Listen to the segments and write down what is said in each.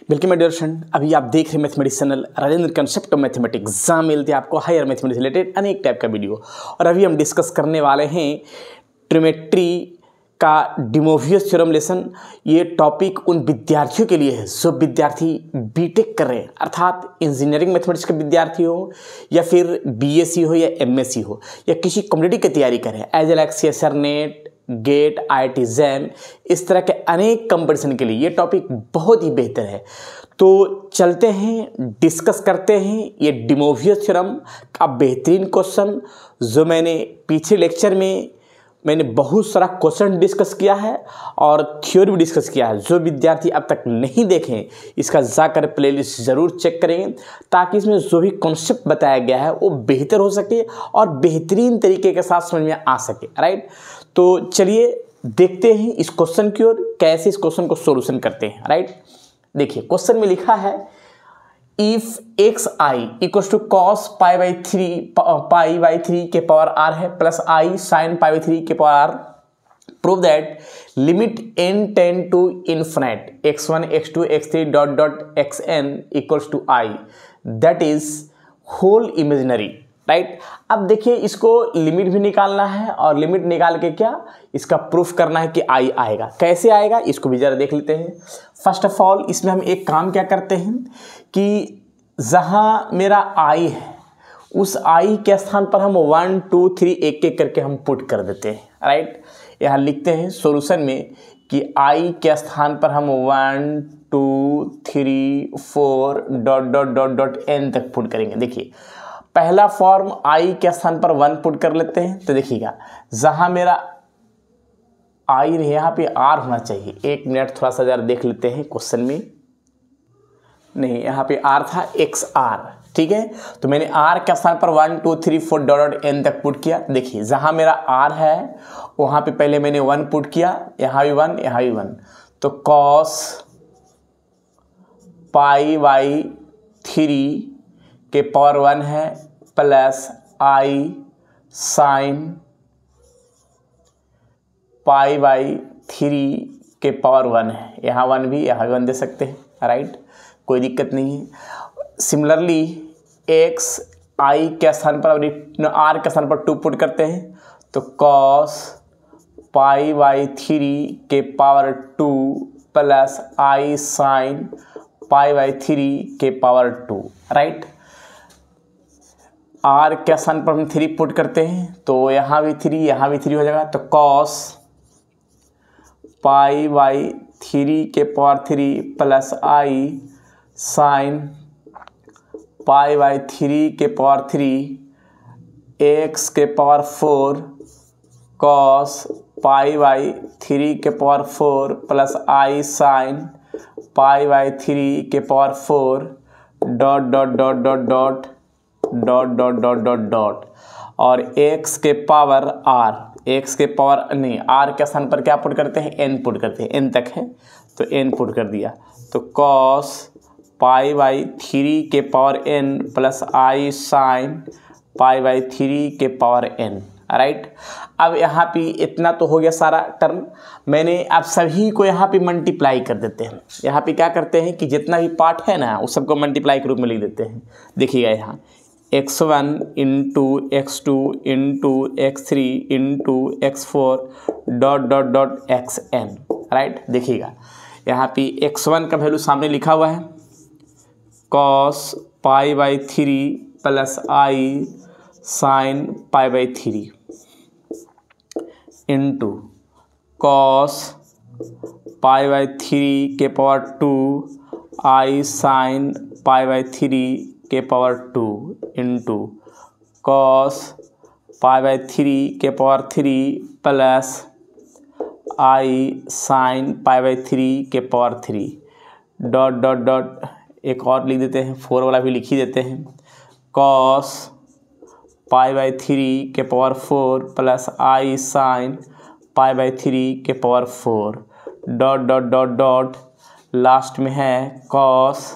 Welcome my dear friend. अभी आप देख रहे हैं mathematics channel Rajendra concept of mathematics, exam मिलते हैं आपको हायर मैथमेटिक्स रिलेटेड अनेक टाइप का वीडियो। और अभी हम डिस्कस करने वाले हैं ट्रिमेट्री का डिमोवियस थ्योरम लेसन। ये टॉपिक उन विद्यार्थियों के लिए है जो विद्यार्थी बीटेक कर रहे हैं, अर्थात इंजीनियरिंग मैथमेटिक्स के विद्यार्थी हो या फिर बीएससी हो या एमएससी हो या किसी कॉम्पिटिटिव की तैयारी कर रहे हैं, as L X NET, GATE, IIT JAM, इस तरह के अनेक कंपटीशन के लिए ये टॉपिक बहुत ही बेहतर है। तो चलते हैं, डिस्कस करते हैं ये डिमोवियस थ्योरम का बेहतरीन क्वेश्चन जो मैंने पीछे लेक्चर में मैंने बहुत सारा क्वेश्चन डिस्कस किया है और थ्योरी भी डिस्कस किया है। जो विद्यार्थी अब तक नहीं देखें इसका जाकर प्लेलिस्ट ज़रूर चेक करेंगे ताकि इसमें जो भी कॉन्सेप्ट बताया गया है वो बेहतर हो सके और बेहतरीन तरीके के साथ समझ में आ सके। राइट, तो चलिए देखते हैं इस क्वेश्चन की ओर, कैसे इस क्वेश्चन को सोल्यूशन करते हैं। राइट, देखिए क्वेश्चन में लिखा है if x i equals to cos pi by three के पावर आर है plus i sine pi by three के power r, prove that limit n tend to infinite x1 x2 x3 dot dot xn equals to i, that is whole imaginary. Right, अब देखिए इसको limit भी निकालना है और limit निकाल के क्या इसका प्रूफ करना है कि आई आएगा। कैसे आएगा इसको भी जरा देख लेते हैं। फर्स्ट ऑफ ऑल इसमें हम एक काम क्या करते हैं कि जहाँ मेरा आई है उस आई के स्थान पर हम 1 2 3 एक एक करके हम पुट कर देते हैं। राइट, यहाँ लिखते हैं सॉल्यूशन में कि आई के स्थान पर हम 1 2 3 4 dot dot dot dot n तक पुट करेंगे। देखिए पहला फॉर्म आई के स्थान पर 1 पुट कर लेते हैं, तो देखिएगा जहां मेरा आई नहीं यहाँ पे आर होना चाहिए। एक मिनट थोड़ा सा जरा देख लेते हैं क्वेश्चन में, नहीं यहाँ पे आर था एक्स आर। ठीक है, तो मैंने आर के स्थान पर 1 2 3 4 डॉट डॉट n तक पुट किया। देखिए जहां मेरा आर है वहां पे पहले मैंने 1 पुट किया, यहाँ भी 1 यहाँ भी 1, तो कॉस पाई बाई 3 के पावर 1 है plus i sine pi by 3 के पावर 1 है, यहाँ 1 भी यहाँ भी 1 दे सकते हैं। राइट, कोई दिक्कत नहीं है। सिमिलरली एक्स आई के स्थान पर आर के स्थान पर 2 पुट करते हैं, तो कॉस पाई बाई 3 के power 2 plus i sine pi by 3 के पावर 2। राइट, आर के स्थान पर हम 3 पुट करते हैं तो यहाँ भी 3 यहाँ भी 3 हो जाएगा, तो कॉस पाई बाई 3 के power 3 plus i sine pi by 3 के पावर 3 एक्स के पावर 4 कॉस पाई बाई 3 के power 4 plus i sine pi by 3 के power 4 dot dot dot dot dot dot dot dot dot dot और x के power are, x के power नहीं are के स्थान पर क्या पुट करते हैं n पुट करते हैं, n तक है तो n पुट कर दिया, तो कॉस पाई बाई 3 के power n plus i sine pi by 3 के पावर n। राइट, अब यहाँ पे इतना तो हो गया सारा टर्म। मैंने आप सभी को यहाँ पे मल्टीप्लाई कर देते हैं। यहाँ पे क्या करते हैं कि जितना भी पार्ट है ना उस सबको मल्टीप्लाई के रूप में लिख देते हैं। देखिएगा यहाँ x1 into x2 into x3 into x4 dot dot dot xn। Right, देखिएगा यहाँ पे x1 का वैल्यू सामने लिखा हुआ है cos pi by 3 plus i sine pi by 3 into cos pi by 3 के power 2 I sine pi by 3 के power 2 into cos pi by 3 के power 3 plus i sine pi by 3 के पावर 3 डॉट डॉट डॉट एक और लिख देते हैं, 4 वाला भी लिख ही देते हैं, कॉस पाई बाई 3 के power 4 plus i sine pi by 3 के power 4 dot dot dot dot last में है कॉस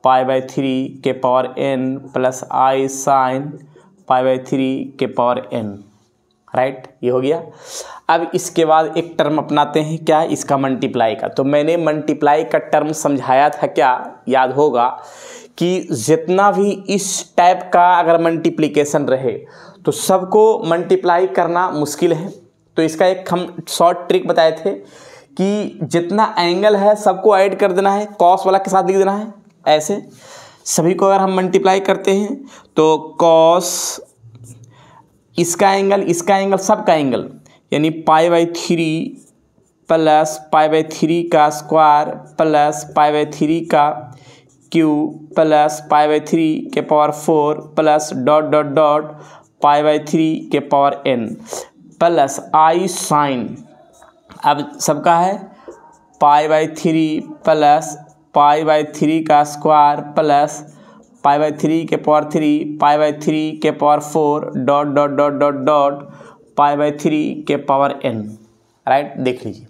पाई बाई 3 के power n plus i sine pi by 3 के पावर n। राइट, ये हो गया। अब इसके बाद एक टर्म अपनाते हैं, क्या, इसका मल्टीप्लाई का। तो मैंने मल्टीप्लाई का टर्म समझाया था, क्या याद होगा, कि जितना भी इस टाइप का अगर मल्टीप्लिकेशन रहे तो सबको मल्टीप्लाई करना मुश्किल है। तो इसका एक हम शॉर्ट ट्रिक बताए थे कि जितना एंगल है सबको ऐड कर देना है, कॉस वाला के साथ लिख देना है। ऐसे सभी को अगर हम मल्टीप्लाई करते हैं तो कॉस इसका एंगल सबका एंगल, यानी π/3 प्लस π/3 का स्क्वायर प्लस π/3 का क्यूब प्लस π/3 के power 4 plus dot dot dot π/3 के power n plus i sine, अब सबका है π/3 प्लस π/3 का स्क्वायर प्लस π/3 के पावर 3 π/3 के power 4 dot dot dot dot dot π/3 के पावर n, राइट। देख लीजिए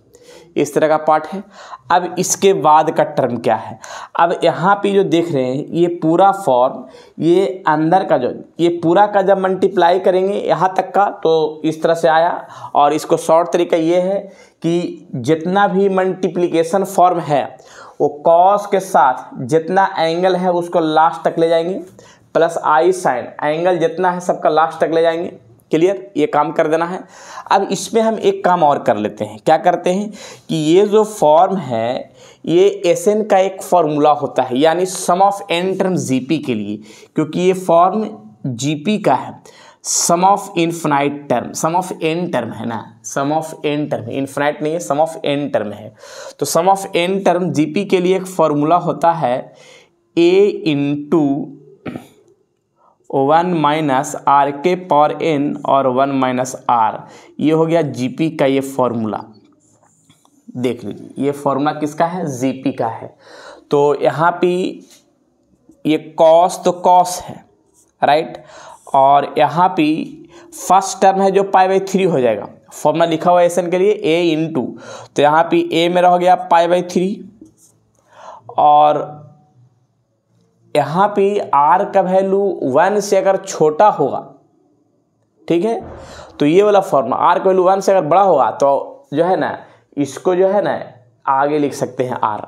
इस तरह का पार्ट है। अब इसके बाद का टर्म क्या है, अब यहाँ पे जो देख रहे हैं ये पूरा फॉर्म, ये अंदर का जो ये पूरा का जब मल्टीप्लाई करेंगे यहाँ तक का तो इस तरह से आया। और इसको शॉर्ट तरीका ये है कि जितना भी मल्टीप्लिकेशन फॉर्म है वो कॉस के साथ जितना एंगल है उसको लास्ट तक ले जाएंगे, प्लस आई साइन एंगल जितना है सबका लास्ट तक ले जाएंगे। क्लियर, ये काम कर देना है। अब इसमें हम एक काम और कर लेते हैं, क्या करते हैं कि ये जो फॉर्म है ये एसएन का एक फॉर्मूला होता है, यानी sum of n term GP के लिए, क्योंकि ये फॉर्म जीपी का है। Sum of infinite term, sum of n term है ना, sum of n term, infinite नहीं है, सम ऑफ एन टर्म है। तो sum of n term GP के लिए एक फॉर्मूला होता है a इंटू 1 माइनस आर के पावर n और 1 माइनस आर, ये हो गया जीपी का ये फॉर्मूला। देख लीजिए ये फॉर्मूला किसका है, जीपी का है। तो यहाँ पे ये कॉस तो कॉस है, राइट, और यहाँ पे फर्स्ट टर्म है जो π/3 हो जाएगा। फॉर्मूला लिखा हुआ है एसएन के लिए a इंटू, तो यहाँ पे a मेरा हो गया π/3 और यहाँ पे r का वैल्यू 1 से अगर छोटा होगा, ठीक है, तो ये वाला फॉर्मूला r का वैल्यू 1 से अगर बड़ा होगा तो जो है ना इसको जो है ना आगे लिख सकते हैं r,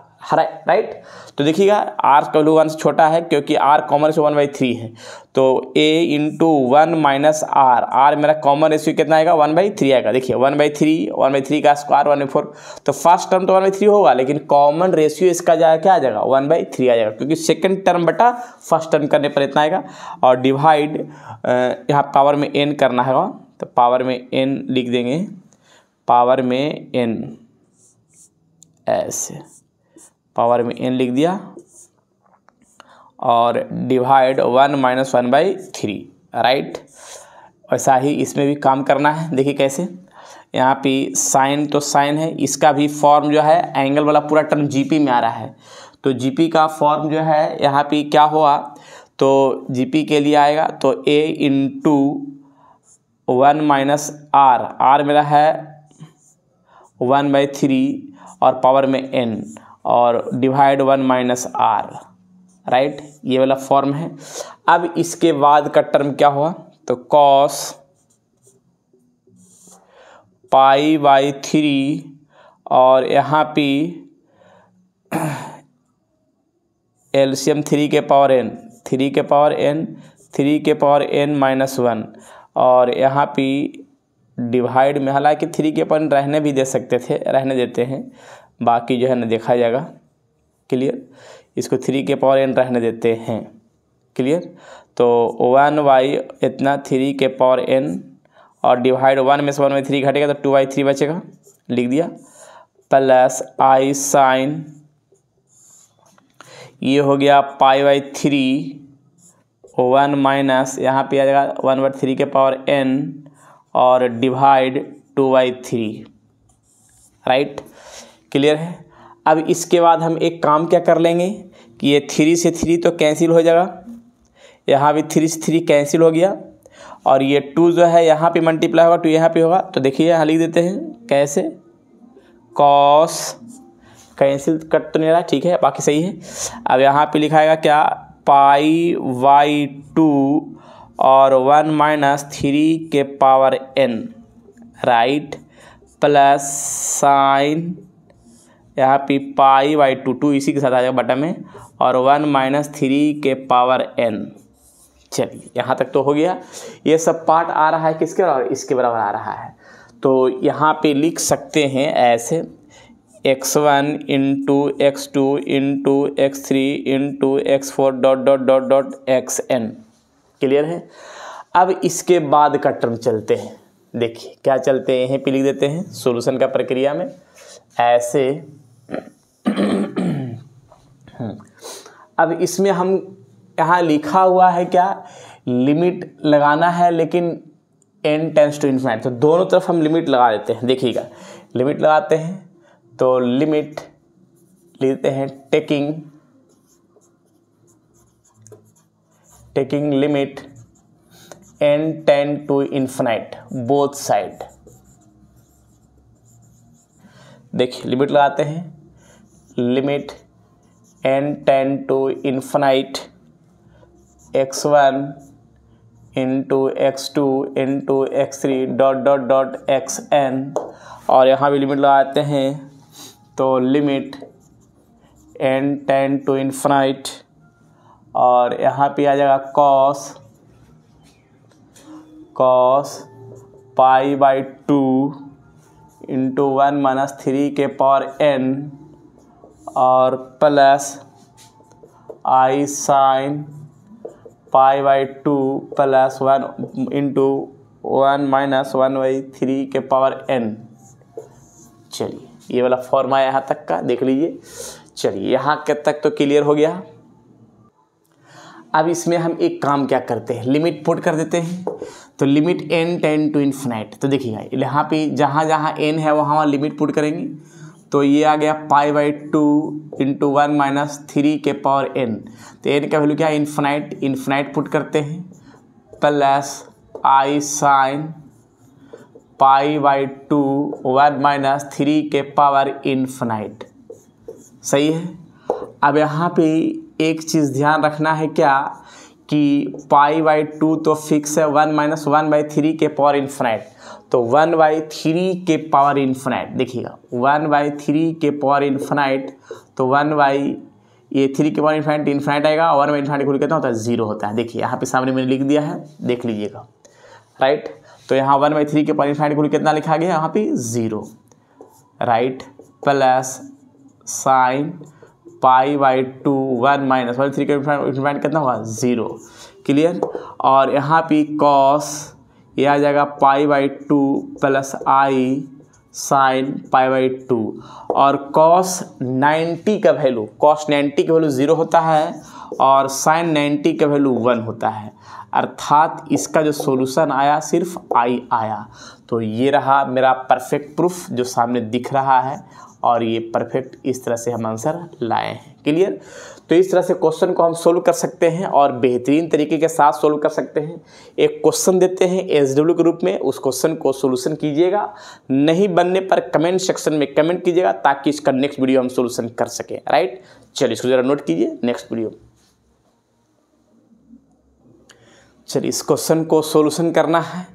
राइट। तो देखिएगा r का वैल्यू 1 से छोटा है क्योंकि r कॉमन से 1/3 है, तो a इंटू 1 माइनस r मेरा कॉमन रेशियो कितना आएगा, 1/3 आएगा। देखिए 1/3 का स्क्वायर 1/4, तो फर्स्ट टर्म तो 1/3 होगा लेकिन कॉमन रेशियो इसका क्या आ जाएगा, 1/3 आ जाएगा, क्योंकि सेकंड टर्म बटा फर्स्ट टर्म करने पर इतना आएगा। और डिवाइड यहाँ पावर में n करना है, तो पावर में n लिख देंगे, पावर में n, ऐसे पावर में n लिख दिया और डिवाइड 1 माइनस 1/3, राइट। वैसा ही इसमें भी काम करना है। देखिए कैसे, यहाँ पे साइन तो साइन है, इसका भी फॉर्म जो है एंगल वाला पूरा टर्म जीपी में आ रहा है, तो जीपी का फॉर्म जो है यहाँ पे क्या हुआ, तो जीपी के लिए आएगा तो a इंटू 1 माइनस r मेरा है 1/3 और पावर में n और डिवाइड 1 माइनस r, राइट, ये वाला फॉर्म है। अब इसके बाद का टर्म क्या हुआ, तो कॉस π/3 और यहाँ पे एलसीएम 3 के पावर n, 3 के पावर n माइनस 1 और यहाँ पे डिवाइड में, हालांकि 3 के पावर रहने भी दे सकते थे, रहने देते हैं, बाकी जो है ना देखा जाएगा। क्लियर, इसको 3 के पावर n रहने देते हैं। क्लियर, तो 1/, इतना 3 के पावर n और डिवाइड 1 में से 1/3 घटेगा तो 2/3 बचेगा, लिख दिया, प्लस आई साइन, ये हो गया π/3 1 माइनस यहाँ पे आ जाएगा 1/3 के पावर n और डिवाइड 2/3, राइट। क्लियर है। अब इसके बाद हम एक काम क्या कर लेंगे कि ये 3 से 3 तो कैंसिल हो जाएगा, यहाँ भी 3 से 3 कैंसिल हो गया और ये 2 जो है यहाँ पे मल्टीप्लाई होगा, 2 यहाँ पे होगा, तो देखिए यहाँ लिख देते हैं कैसे, कॉस, कैंसिल कट तो नहीं रहा, ठीक है, बाकी सही है। अब यहाँ पे लिखाएगा क्या, π/2 और 1 माइनस 3 के power n, right, plus sign यहाँ पे पाई बाई टू इसी के साथ आ जाएगा बटा में, और 1 माइनस 3 के पावर n। चलिए यहाँ तक तो हो गया। ये सब पार्ट आ रहा है किसके बराबर, इसके बराबर आ रहा है। तो यहाँ पे लिख सकते हैं ऐसे x1 into x2 into x3 into x4 dot dot dot dot xn। Clear है। अब इसके बाद का टर्म चलते हैं, देखिए क्या चलते हैं, यहीं पे लिख देते हैं सॉल्यूशन का प्रक्रिया में ऐसे। अब इसमें हम यहाँ लिखा हुआ है क्या, लिमिट लगाना है, लेकिन n टेंड्स टू इन्फिनिटी, तो दोनों तरफ हम लिमिट लगा देते हैं। देखिएगा लिमिट लगाते हैं तो लिमिट लेते हैं taking limit n tend to infinity both side. देखिए लिमिट लगाते हैं, limit n tend to infinity x1 into x2 into x3 dot dot dot xn, और यहाँ भी लिमिट लगाते हैं तो limit n tend to infinity, और यहाँ पे आ जाएगा cos pi by 2 into 1 minus 3 के पावर n, और plus i sine pi by 2 plus 1 into 1 minus 1 by 3 के पावर n। चलिए ये वाला फॉर्मा है यहाँ तक का, देख लीजिए। चलिए यहाँ के तक तो क्लियर हो गया। अब इसमें हम एक काम क्या करते हैं, लिमिट पुट कर देते हैं। तो limit n tend to infinity, तो देखिएगा यहाँ पे जहाँ जहाँ n है वहाँ लिमिट पुट करेंगे, तो ये आ गया पाई बाई 2 इंटू 1 माइनस 3 के पावर n। तो n का वैल्यू क्या है, इन्फिनाइट पुट करते हैं, plus i sine pi by 2 1 minus 3 के पावर इन्फिनाइट। सही है। अब यहाँ पे एक चीज़ ध्यान रखना है क्या, कि पाई बाई 2 तो फिक्स है, 1 माइनस 1 बाई 3 के पावर इन्फिनाइट, तो 1 बाई 3 के पावर इन्फिनाइट। देखिएगा 1 बाई 3 के पावर इन्फिनाइट, तो 1 बाई ये 3 के पावर इन्फिनाइट आएगा, और 1 बाई इन्फिनाइट को कितना होता है, 0 होता है। देखिए यहाँ पे सामने मैंने लिख दिया है, देख लीजिएगा। राइट, तो यहाँ 1 बाई 3 के पावर इन्फिनाइट को कितना लिखा गया, यहाँ पे 0। Right, plus sign pi by 2 1 minus 1 3 के इन्फिनाइट कितना होगा, 0। क्लियर। और यहाँ पे कॉस ये आ जाएगा पाई by 2 plus i sine pi by 2, और कॉस 90 का वैल्यू, कॉस 90 का वैल्यू 0 होता है, और साइन 90 का वैल्यू 1 होता है। अर्थात इसका जो सॉल्यूशन आया सिर्फ आई आया। तो ये रहा मेरा परफेक्ट प्रूफ जो सामने दिख रहा है, और ये परफेक्ट इस तरह से हम आंसर लाए हैं। क्लियर। तो इस तरह से क्वेश्चन को हम सोल्व कर सकते हैं, और बेहतरीन तरीके के साथ सोल्व कर सकते हैं। एक क्वेश्चन देते हैं SW के रूप में, उस क्वेश्चन को सोल्यूशन कीजिएगा, नहीं बनने पर कमेंट सेक्शन में कमेंट कीजिएगा, ताकि इसका नेक्स्ट वीडियो हम सोल्यूशन कर सकें। राइट, चलिए इसको ज़रा नोट कीजिए, नेक्स्ट वीडियो। चलिए इस क्वेश्चन को सोल्यूशन करना है।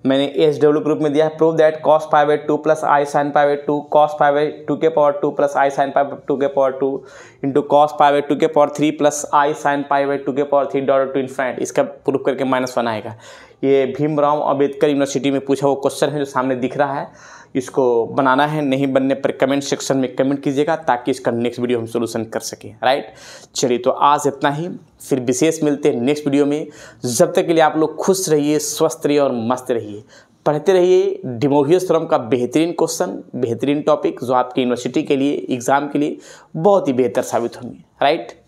मैंने SW के रूप में दिया है, prove that cos pi by 2 plus i sine pi by 2 cos pi by 2 के power 2 plus i sine pi by 2 के power 2 into cos pi by 2 के power 3 plus i sine pi by 2 के power 3 dot to infinity. इसका proof करके -1 आएगा। ये Bhimrao Ambedkar university में पूछा वो क्वेश्चन है जो सामने दिख रहा है। इसको बनाना है, नहीं बनने पर कमेंट सेक्शन में कमेंट कीजिएगा, ताकि इसका नेक्स्ट वीडियो हम सोल्यूशन कर सकें। राइट, चलिए तो आज इतना ही, फिर विशेष मिलते हैं नेक्स्ट वीडियो में। जब तक के लिए आप लोग खुश रहिए, स्वस्थ रहिए और मस्त रहिए। पढ़ते रहिए डिमोवियस थ्योरम का बेहतरीन क्वेश्चन, बेहतरीन टॉपिक, जो आपकी यूनिवर्सिटी के लिए, एग्ज़ाम के लिए बहुत ही बेहतर साबित होंगे। राइट।